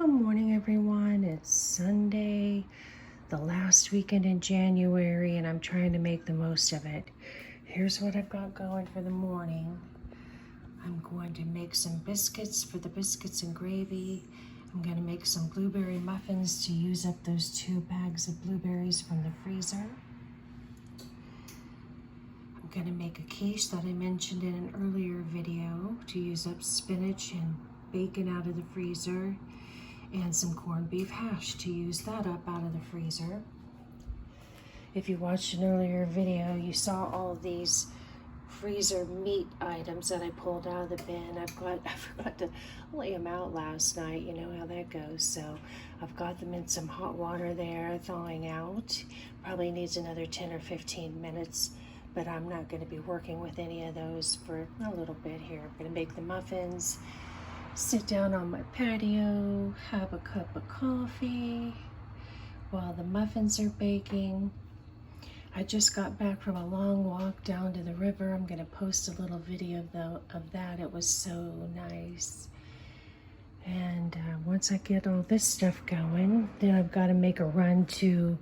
Good morning, everyone. It's Sunday, the last weekend in January, and I'm trying to make the most of it. Here's what I've got going for the morning. I'm going to make some biscuits for the biscuits and gravy. I'm going to make some blueberry muffins to use up those 2 bags of blueberries from the freezer. I'm going to make a quiche that I mentioned in an earlier video to use up spinach and bacon out of the freezer, and some corned beef hash to use that up out of the freezer. If you watched an earlier video, you saw all of these freezer meat items that I pulled out of the bin. I forgot to lay them out last night. You know how that goes. So I've got them in some hot water there, thawing out. Probably needs another 10 or 15 minutes, but I'm not going to be working with any of those for a little bit here. I'm going to make the muffins, sit down on my patio, have a cup of coffee while the muffins are baking. I just got back from a long walk down to the river. I'm going to post a little video of that. It was so nice. And once I get all this stuff going, then I've got to make a run to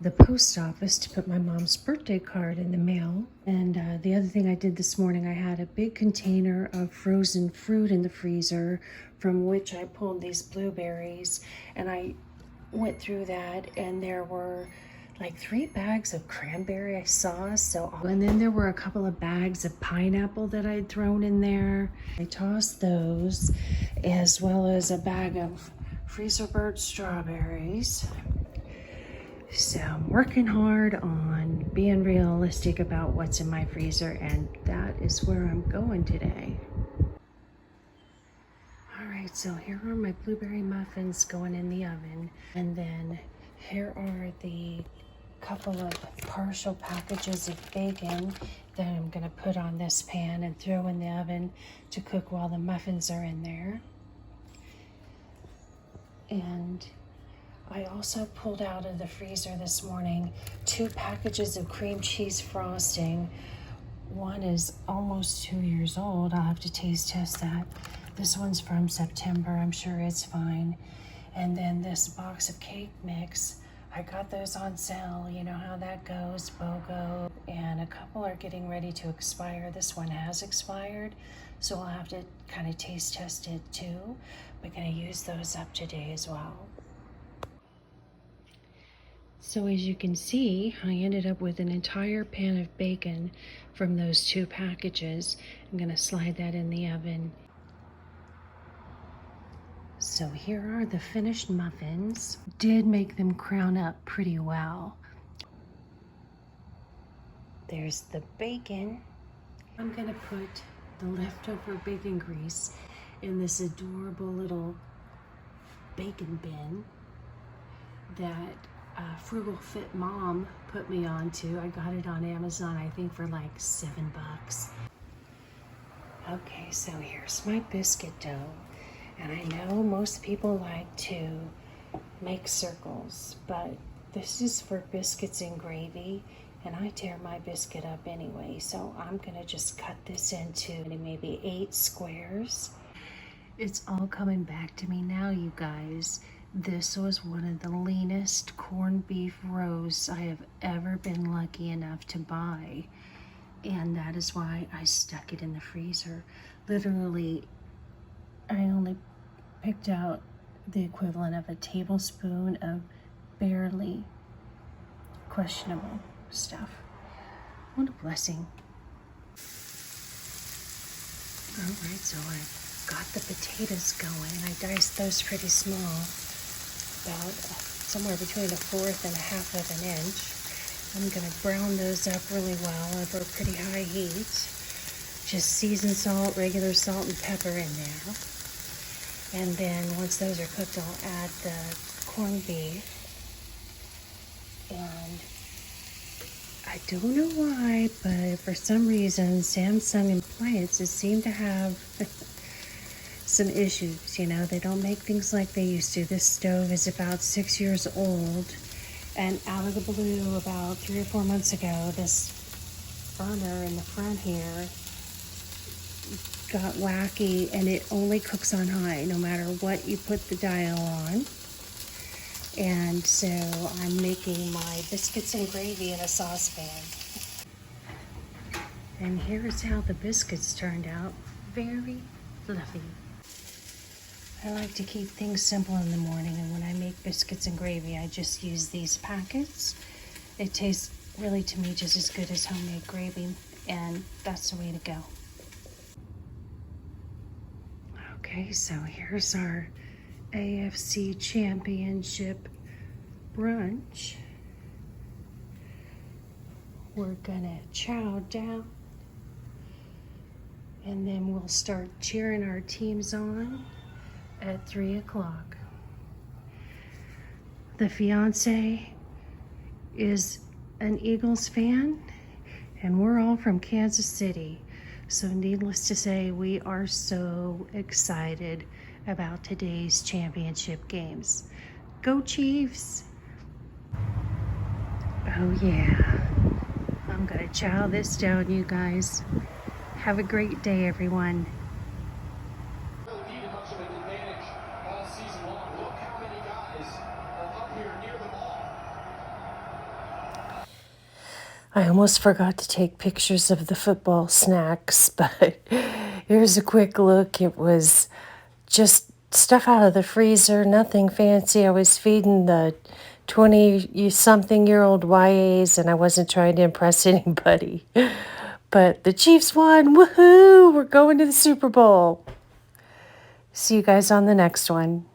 the post office to put my mom's birthday card in the mail. And the other thing I did this morning, I had a big container of frozen fruit in the freezer from which I pulled these blueberries, and I went through that, and there were like 3 bags of cranberry I saw. And then there were a couple of bags of pineapple that I'd thrown in there. I tossed those, as well as a bag of freezer bird strawberries. So I'm working hard on being realistic about what's in my freezer, and that is where I'm going today. All right, so here are my blueberry muffins going in the oven. And then here are the couple of partial packages of bacon that I'm gonna put on this pan and throw in the oven to cook while the muffins are in there. And I also pulled out of the freezer this morning 2 packages of cream cheese frosting. One is almost 2 years old. I'll have to taste test that. This one's from September. I'm sure it's fine. And then this box of cake mix, I got those on sale. You know how that goes, BOGO. And a couple are getting ready to expire. This one has expired, so I'll have to kind of taste test it too. We're gonna use those up today as well. So as you can see, I ended up with an entire pan of bacon from those 2 packages. I'm gonna slide that in the oven. So here are the finished muffins. Did make them crown up pretty well. There's the bacon. I'm gonna put the leftover bacon grease in this adorable little bacon bin that Frugal Fit Mom put me onto. I got it on Amazon, I think for like $7. Okay, so here's my biscuit dough. And I know most people like to make circles, but this is for biscuits and gravy, and I tear my biscuit up anyway. So I'm gonna just cut this into maybe 8 squares. It's all coming back to me now, you guys. This was one of the leanest corned beef roasts I have ever been lucky enough to buy. And that is why I stuck it in the freezer. Literally, I only picked out the equivalent of a tablespoon of barely questionable stuff. What a blessing. All right, so I got the potatoes going. I diced those pretty small, about somewhere between 1/4 and 1/2 of an inch. I'm gonna brown those up really well over a pretty high heat. Just seasoned salt, regular salt and pepper in there. And then once those are cooked, I'll add the corned beef. And I don't know why, but for some reason, Samsung appliances seem to have some issues. You know, they don't make things like they used to. This stove is about 6 years old, and out of the blue, about 3 or 4 months ago, this burner in the front here got wacky, and it only cooks on high no matter what you put the dial on. And so I'm making my biscuits and gravy in a saucepan. And here's how the biscuits turned out. Very fluffy. I like to keep things simple in the morning, and when I make biscuits and gravy, I just use these packets. It tastes really, to me, just as good as homemade gravy, and that's the way to go. Okay, so here's our AFC Championship brunch. We're gonna chow down, and then we'll start cheering our teams on at 3 o'clock. The fiance is an Eagles fan, and we're all from Kansas City. So needless to say, we are so excited about today's championship games. Go Chiefs! Oh yeah. I'm gonna chow this down, you guys. Have a great day, everyone. I almost forgot to take pictures of the football snacks, but here's a quick look. It was just stuff out of the freezer, nothing fancy. I was feeding the 20-something-year-old YAs, and I wasn't trying to impress anybody. But the Chiefs won. Woohoo! We're going to the Super Bowl. See you guys on the next one.